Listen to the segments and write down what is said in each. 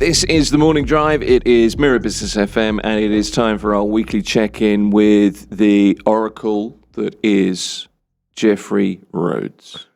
This is the Morning Drive. It is Mira Business FM, and it is time for our weekly check-in with the oracle that is Jeffrey Rhodes.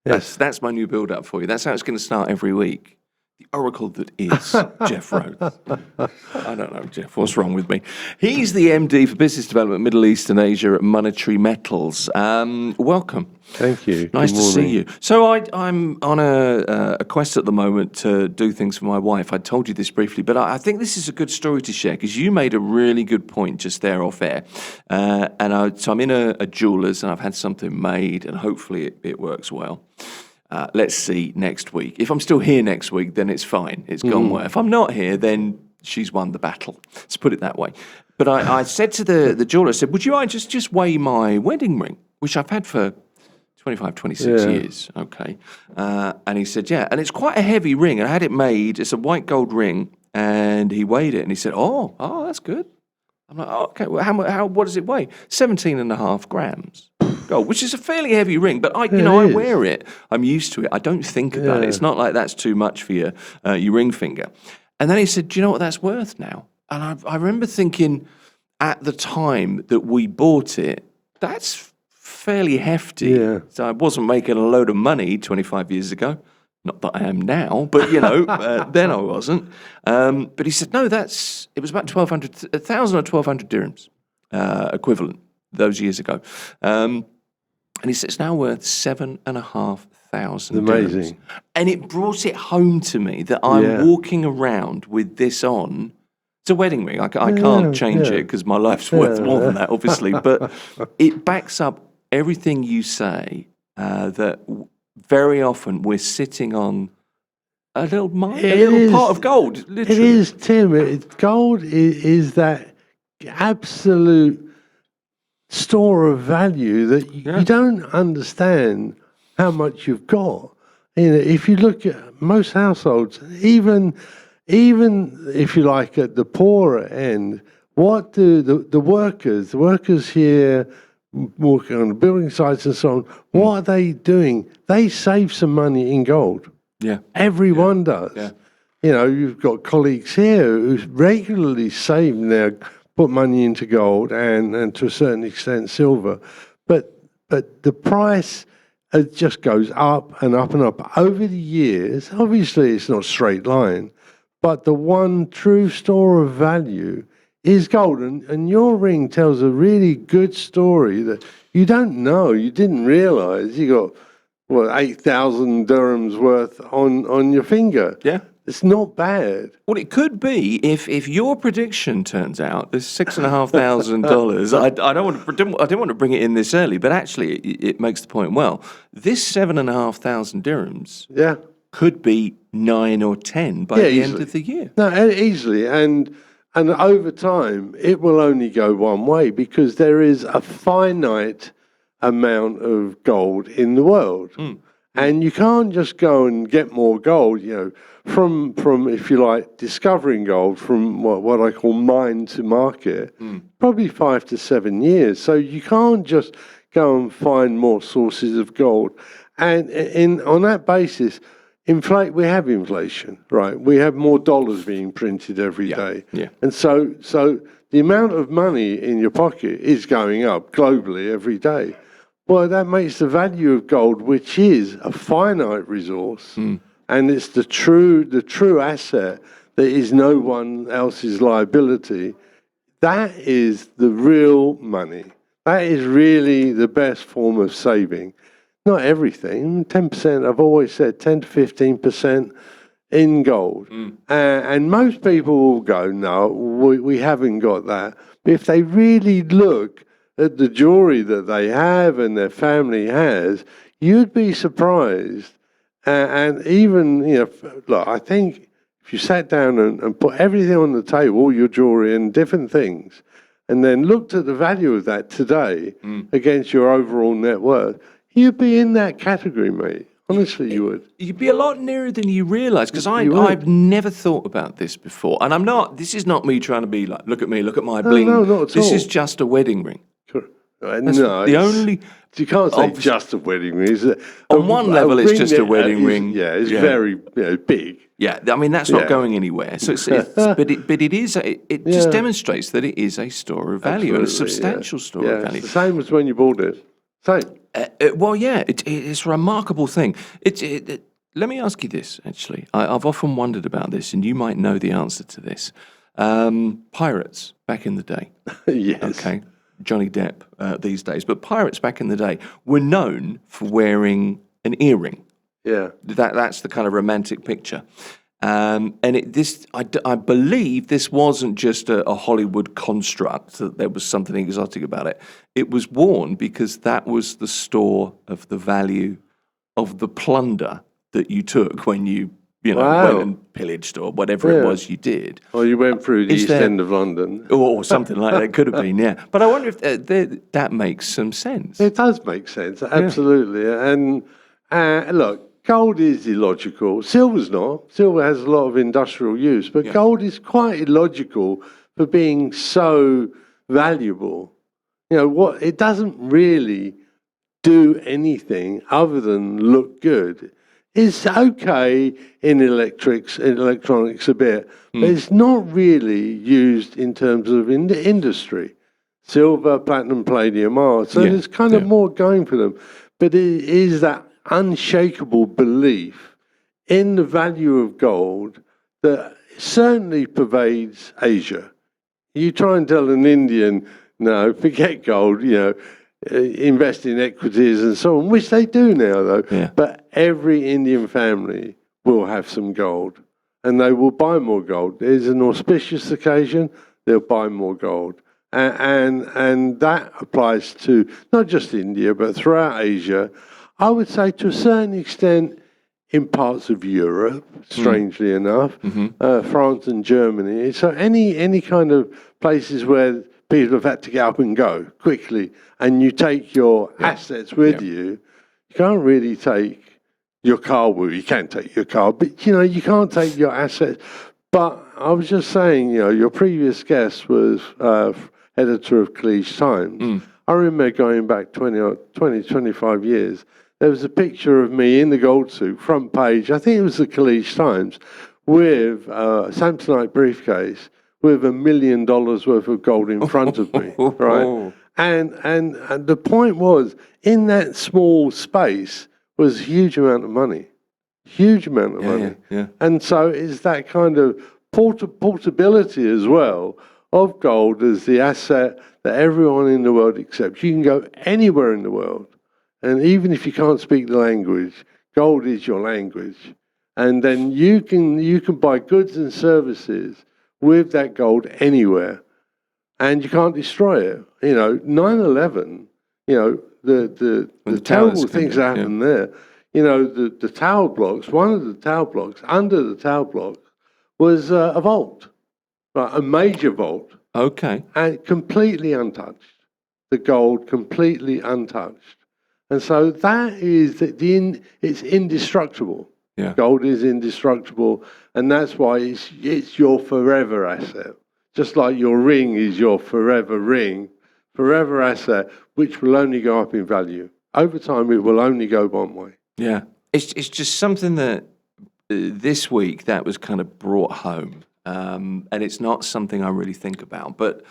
Yes. That's my new build-up for you. That's how it's going to start every week. The oracle that is Jeff Rhodes. I don't know, Jeff. What's wrong with me? He's the MD for Business Development, Middle East and Asia at Monetary Metals. Welcome. Thank you. Nice to see you. So I'm on a quest at the moment to do things for my wife. I told you this briefly, but I think this is a good story to share because you made a really good point just there off air. So I'm in a jeweller's and I've had something made and hopefully it works well. Let's see next week. If I'm still here next week, then it's fine. It's gone well. If I'm not here, then she's won the battle. Let's put it that way. But I said to the jeweller, I said, would you mind just weigh my wedding ring, which I've had for 25, 26 years. Okay. And he said, yeah. And it's quite a heavy ring. I had it made. It's a white gold ring. And he weighed it and he said, oh, that's good. I'm like, oh, okay. Well, what does it weigh? 17.5 grams. Gold, which is a fairly heavy ring, but I wear it. I'm used to it. I don't think about it. It's not like that's too much for your ring finger. And then he said, do you know what that's worth now? And I remember thinking at the time that we bought it, that's fairly hefty. Yeah. So I wasn't making a load of money 25 years ago. Not that I am now, but then I wasn't. But he said, no, it was about 1,000 or 1,200 dirhams equivalent those years ago. And he said, it's now worth 7,500 Amazing. dirhams. And it brought it home to me that I'm walking around with this on. It's a wedding ring. I can't change it because my life's worth more than that, obviously. But it backs up everything you say, that very often we're sitting on a little pot of gold, literally. It is, Tim. Gold is that absolute store of value that you don't understand how much you've got. If you look at most households, even if you like at the poorer end, what do the workers here working on the building sites and so on, what are they doing? They save some money in gold. Yeah. Everyone does. Yeah. You've got colleagues here who regularly save put money into gold and to a certain extent silver. But the price just goes up and up and up. Over the years, obviously it's not a straight line, but the one true store of value is gold. And your ring tells a really good story that you don't know, you didn't realize you got, 8,000 dirhams worth on your finger. Yeah. It's not bad. Well, it could be if your prediction turns out there's $6,500. I didn't want to bring it in this early, but actually it makes the point well. This 7,500 dirhams could be 9 or 10 by the end of the year. No, easily, and over time it will only go one way because there is a finite amount of gold in the world. And you can't just go and get more gold, from if you like, discovering gold from what I call mine to market, probably 5 to 7 years. So you can't just go and find more sources of gold. And on that basis, we have inflation, right? We have more dollars being printed every day. Yeah. And so the amount of money in your pocket is going up globally every day. Well, that makes the value of gold, which is a finite resource, and it's the true asset that is no one else's liability, that is the real money. That is really the best form of saving. Not everything, 10%, I've always said 10 to 15% in gold. And most people will go, no, we haven't got that. But if they really look at the jewelry that they have and their family has, you'd be surprised. And even, look, I think if you sat down and put everything on the table, all your jewelry and different things, and then looked at the value of that today against your overall net worth, you'd be in that category, mate. Honestly, you would. You'd be a lot nearer than you realise, because I've never thought about this before. And this is not me trying to be like, look at me, look at my bling. No, not at all. This is just a wedding ring. No, the only. you can't say just a wedding ring. On one level, it's just a wedding ring. Yeah, it's very big. Yeah, I mean that's not going anywhere. So, but it is. It just demonstrates that it is a store of value, and a substantial store of value. It's the same as when you bought it. Same. Well, yeah, it's a remarkable thing. Let me ask you this. Actually, I've often wondered about this, and you might know the answer to this. Pirates back in the day. Yes. Okay. Johnny Depp these days, but pirates back in the day were known for wearing an earring. Yeah, that's the kind of romantic picture, and I believe this wasn't just a Hollywood construct that there was something exotic about it. It was worn because that was the store of the value of the plunder that you took when you went and pillaged or whatever it was you did. Or you went through the East End of London. Or something like that. It could have been, yeah. But I wonder if that makes some sense. It does make sense, absolutely. And look, gold is illogical. Silver's not. Silver has a lot of industrial use. But gold is quite illogical for being so valuable. It doesn't really do anything other than look good. It's okay in electronics a bit, but it's not really used in terms of in the industry. Silver, platinum, palladium are. So there's kind of more going for them. But it is that unshakable belief in the value of gold that certainly pervades Asia. You try and tell an Indian, no, forget gold, invest in equities and so on, which they do now, though. Yeah. But every Indian family will have some gold, and they will buy more gold. There's an auspicious occasion, they'll buy more gold. And that applies to not just India, but throughout Asia. I would say to a certain extent in parts of Europe, strangely enough, France and Germany. So any kind of places where people have had to get up and go quickly, and you take your assets with you. You can't really take your car with you. You can take your car, but you can't take your assets. But I was just saying, your previous guest was editor of Khaleej Times. I remember going back 25 years. There was a picture of me in the gold suit, front page. I think it was the Khaleej Times, with a Samsonite briefcase with $1 million worth of gold in front of me, right? And the point was, in that small space was a huge amount of money. Huge amount of money. Yeah. And so it's that kind of portability as well of gold as the asset that everyone in the world accepts. You can go anywhere in the world, and even if you can't speak the language, gold is your language. And then you can buy goods and services with that gold anywhere, and you can't destroy it. 9/11, the terrible things that happened there. The tower blocks, one of the tower blocks, under the tower block was a vault, right, a major vault. Okay. And completely untouched. The gold completely untouched. And so that is, it's indestructible. Yeah. Gold is indestructible, and that's why it's your forever asset. Just like your ring is your forever asset, which will only go up in value. Over time, it will only go one way. Yeah. It's just something that this week that was kind of brought home, and it's not something I really think about, but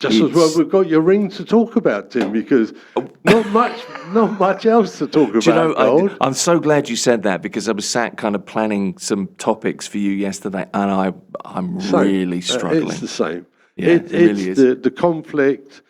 just as well, we've got your ring to talk about, Tim, because not much else to talk about. Gold. I'm so glad you said that, because I was sat kind of planning some topics for you yesterday, and I'm really struggling. It's the same. Yeah, it really is. The conflict.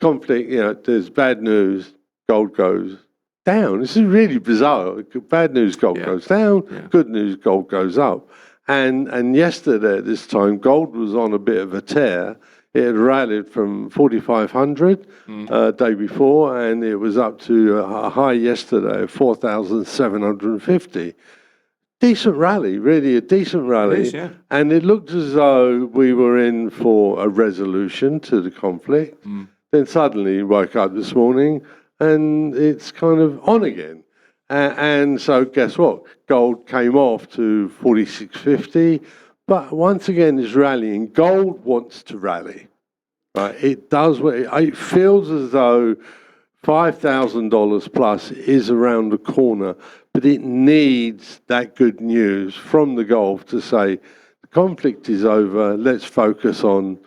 There's bad news, gold goes down. This is really bizarre. Bad news, gold goes down. Yeah. Good news, gold goes up. And yesterday at this time, gold was on a bit of a tear. It had rallied from 4,500 day before, and it was up to a high yesterday of 4,750. Decent rally, really a decent rally. It is, yeah. And it looked as though we were in for a resolution to the conflict. Then suddenly woke up this morning, and it's kind of on again. And so guess what? Gold came off to 46.50, but once again it's rallying. Gold wants to rally. right? It does. It feels as though $5,000 plus is around the corner, but it needs that good news from the Gulf to say the conflict is over. Let's focus on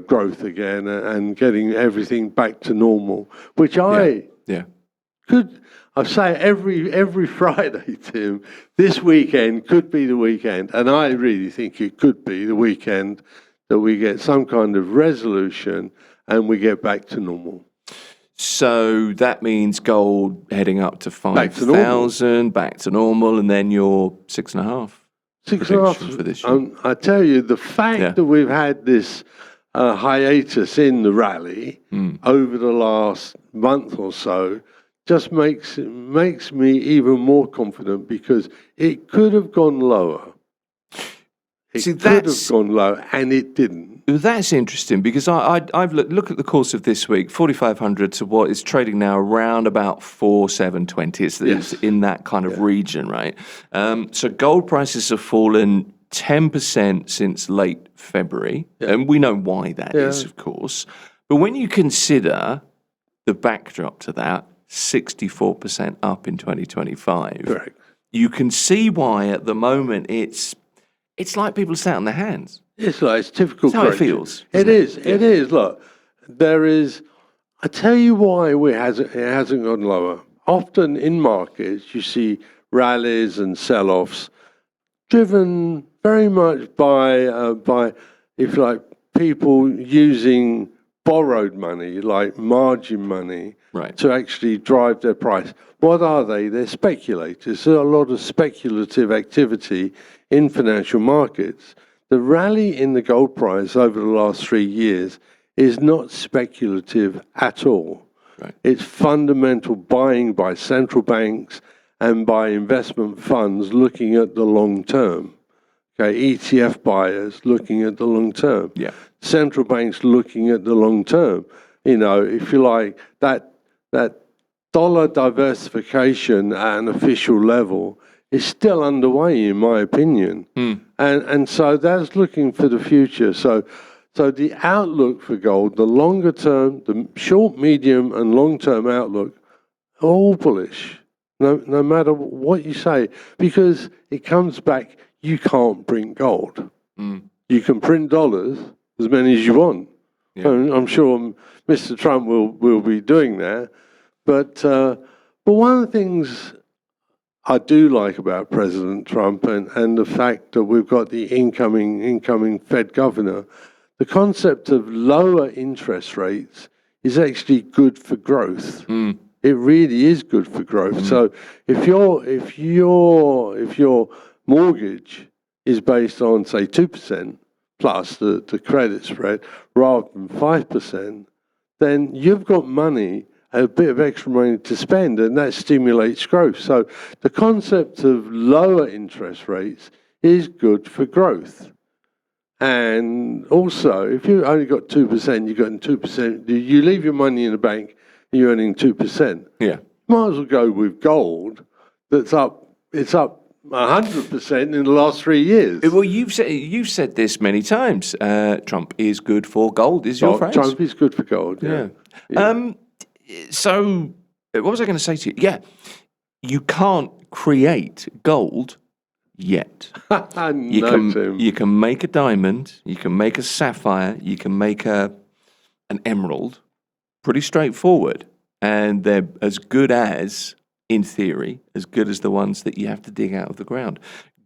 growth again and getting everything back to normal. Which I say every Friday, Tim. This weekend could be the weekend, and I really think it could be the weekend that we get some kind of resolution and we get back to normal. So that means gold heading up to 5,000, back to normal, and then you're 6.5. 6.5 for this year. I tell you, the fact that we've had this hiatus in the rally over the last month or so just makes me even more confident, because it could have gone lower. It could have gone low, and it didn't. That's interesting, because I've look at the course of this week, 4,500 to what is trading now around about 4,720. It's in that kind of region, right? So gold prices have fallen 10% since late February, and we know why that is, of course. But when you consider the backdrop to that, 64% up in 2025, correct, you can see why at the moment it's like people sat on their hands. It's difficult. That's how it feels. It is. It is. Look, there is. I tell you why it hasn't gone lower. Often in markets, you see rallies and sell-offs driven very much by, if you like, people using borrowed money, like margin money, to actually drive their price. What are they? They're speculators. There's a lot of speculative activity in financial markets. The rally in the gold price over the last 3 years is not speculative at all. Right. It's fundamental buying by central banks and by investment funds looking at the long term. Okay, ETF buyers looking at the long term. Yeah. Central banks looking at the long term. If you like, that dollar diversification at an official level is still underway, in my opinion. And so that's looking for the future. So the outlook for gold, the longer term, the short, medium, and long term outlook, are all bullish, no matter what you say, because it comes back. You can't print gold. You can print dollars, as many as you want. Yeah. I'm sure Mr. Trump will be doing that. But one of the things I do like about President Trump and the fact that we've got the incoming Fed governor, the concept of lower interest rates is actually good for growth. It really is good for growth. So if your mortgage is based on, say, 2% plus the credit spread rather than 5%, then you've got money, a bit of extra money to spend, and that stimulates growth. So the concept of lower interest rates is good for growth. And also, if you only got 2%, you're getting 2%. You leave your money in the bank, and you're earning 2%. Yeah, might as well go with gold. It's up 100% in the last 3 years. Well, you've said this many times. Trump is good for gold. Is your phrase? Trump is good for gold. Yeah. So, what was I going to say to you? Yeah, you can't create gold yet. You can make a diamond, you can make a sapphire, you can make an emerald. Pretty straightforward, and they're as good as, in theory, as good as the ones that you have to dig out of the ground.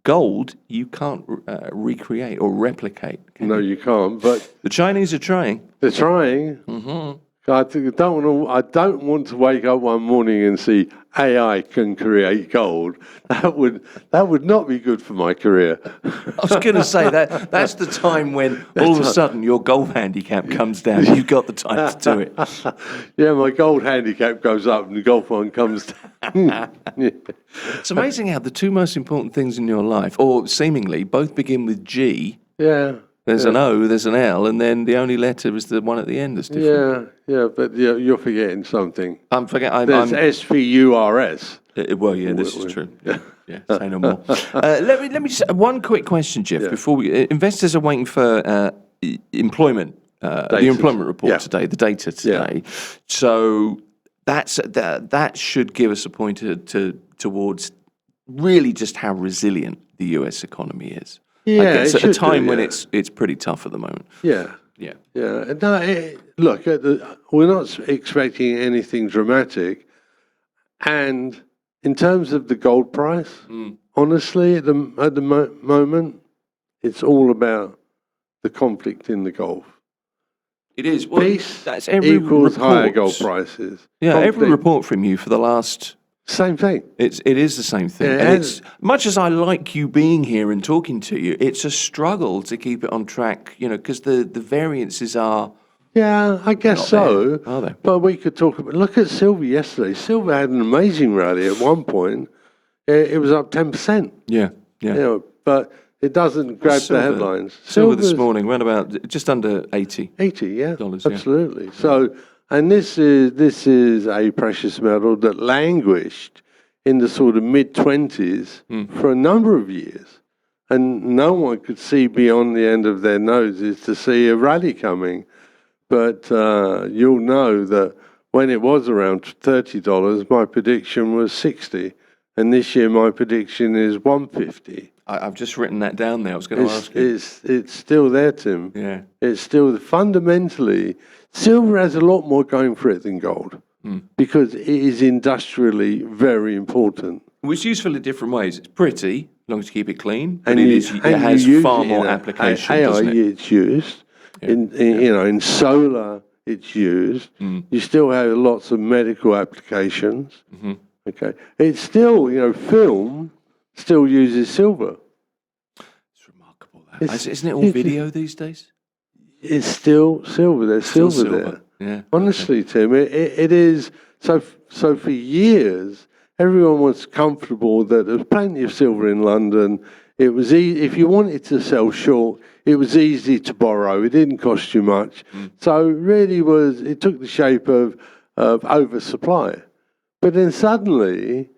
Gold, you can't recreate or replicate. No, you can't. But the Chinese are trying. They're trying. Mm-hmm. I don't want to wake up one morning and see AI can create gold. That would not be good for my career. I was going to say that's the time when all of a sudden your golf handicap comes down. You've got the time to do it. Yeah, my gold handicap goes up and the golf one comes down. It's amazing how the two most important things in your life, or seemingly, both begin with G. Yeah. There's an O, there's an L, and then the only letter is the one at the end that's different. Yeah, but you're forgetting something. I'm forgetting. There's SVURS. Well, yeah, this is true. Yeah, say no more. Let me just one quick question, Jeff. Before investors are waiting for employment the employment report today, the data today. So that should give us a pointer towards really just how resilient the US economy is. Yeah, I guess at a time when yeah. it's pretty tough at the moment. Yeah. Yeah. Yeah. No, look, we're not expecting anything dramatic. And in terms of the gold price, honestly, at the moment, it's all about the conflict in the Gulf. It is. Well, Peace that's every equals report. higher gold prices. Yeah, Conflict, every report from you for the last... same thing. It is the same thing. Yeah, and it's much as I like you being here and talking to you, it's a struggle to keep it on track, because the variances are... Yeah, I guess so. There, are they? But we could talk about... Look at silver yesterday. Silver had an amazing rally at one point. It was up 10%. Yeah. But it doesn't grab the headlines. Silver this morning went about just under 80. 80, yeah. Dollars, absolutely. Yeah. So, and this is a precious metal that languished in the sort of mid-20s for a number of years. And no one could see beyond the end of their noses to see a rally coming. But you'll know that when it was around $30, my prediction was 60. And this year my prediction is 150. I've just written that down there. I was going to ask you. It's still there, Tim. Yeah. It's still, fundamentally, silver has a lot more going for it than gold because it is industrially very important. It's useful in different ways. It's pretty, as long as you keep it clean, but And it has far more application, AI, doesn't it? it's used. In solar, it's used. You still have lots of medical applications. Okay. It's still, film still uses silver. It's remarkable. Isn't it all video these days? It's still silver. There's silver there. Yeah. Honestly, Tim, it is. So for years, everyone was comfortable that there was plenty of silver in London. It was if you wanted to sell short, it was easy to borrow. It didn't cost you much. So really it took the shape of oversupply. But then suddenly,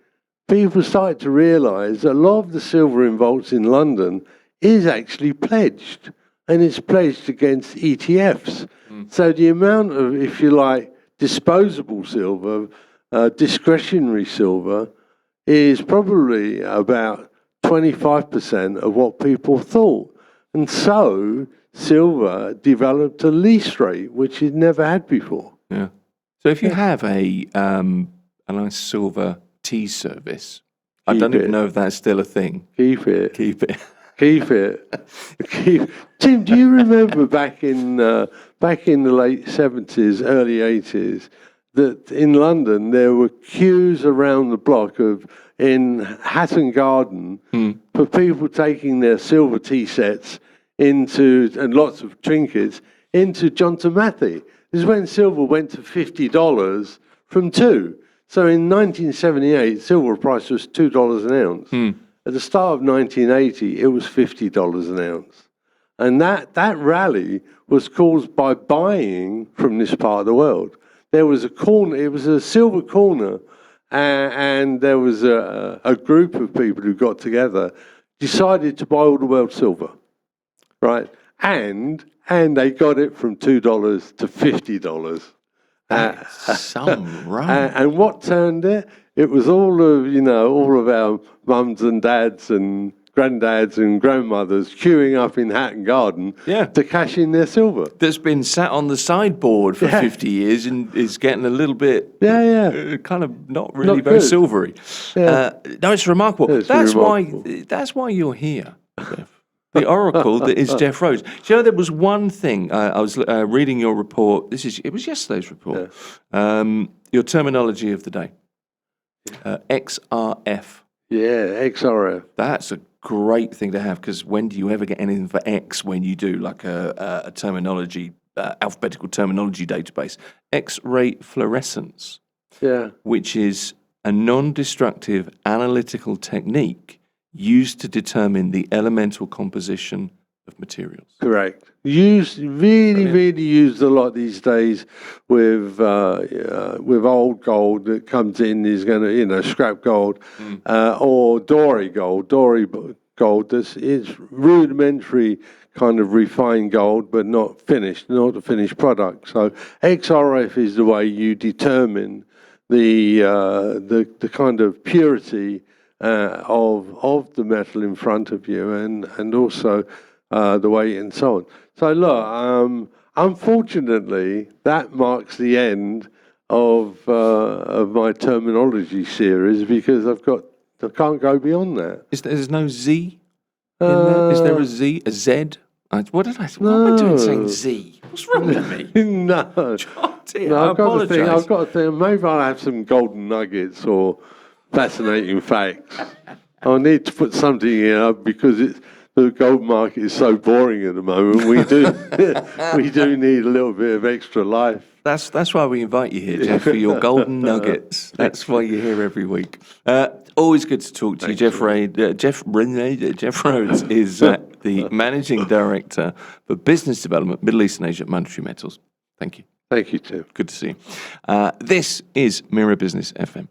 people started to realise that a lot of the silver in vaults in London is actually pledged, and it's pledged against ETFs. So the amount of, if you like, disposable silver, discretionary silver, is probably about 25% of what people thought. And so silver developed a lease rate, which it never had before. Yeah. So if you have a nice silver tea service, I don't even know if that's still a thing. Keep it. Keep it. Keep it. Tim, do you remember back in the late 70s, early 80s, that in London there were queues around the block in Hatton Garden for people taking their silver tea sets and lots of trinkets into John Matthey. This is when silver went to $50 from $2. So in 1978, silver price was $2 an ounce. At the start of 1980, it was $50 an ounce. And that rally was caused by buying from this part of the world. There was a corner, it was a silver corner, and there was a group of people who got together, decided to buy all the world's silver, right? And they got it from $2 to $50. Some run. And what turned it? It was all of our mums and dads and granddads and grandmothers queuing up in Hatton Garden to cash in their silver. That's been sat on the sideboard for 50 years and is getting a little bit, kind of not really very silvery. Yeah. No, it's remarkable. That's why you're here, Jeff. The oracle that is Jeff Rhodes. Do you know, there was one thing, I was reading your report, it was yesterday's report, your terminology of the day, XRF. Yeah, XRF. That's a great thing to have, because when do you ever get anything for X when you do like a terminology, alphabetical terminology database? X-ray fluorescence, which is a non-destructive analytical technique used to determine the elemental composition of materials. Correct. Really used a lot these days with old gold that comes in, is going to, scrap gold, or Dory gold. Dory gold it's rudimentary kind of refined gold, but not finished, not a finished product. So XRF is the way you determine the kind of purity of the metal in front of you, and also the weight and so on. So look, unfortunately, that marks the end of my terminology series, because I can't go beyond that. There's no Z in there? Is there a Z? A Z? What am I doing saying Z? What's wrong with me? No. Oh dear, No, I I've got apologise. to think. Maybe I'll have some golden nuggets or fascinating facts. I'll need to put something in because the gold market is so boring at the moment. We do need a little bit of extra life. That's why we invite you here, Jeff, for your golden nuggets. That's why you're here every week. Always good to talk to you, Jeff Rhodes. Jeff Rhodes is the Managing Director for Business Development, Middle East and Asia, Monetary Metals. Thank you. Thank you, Tim. Good to see you. This is Mira Business FM.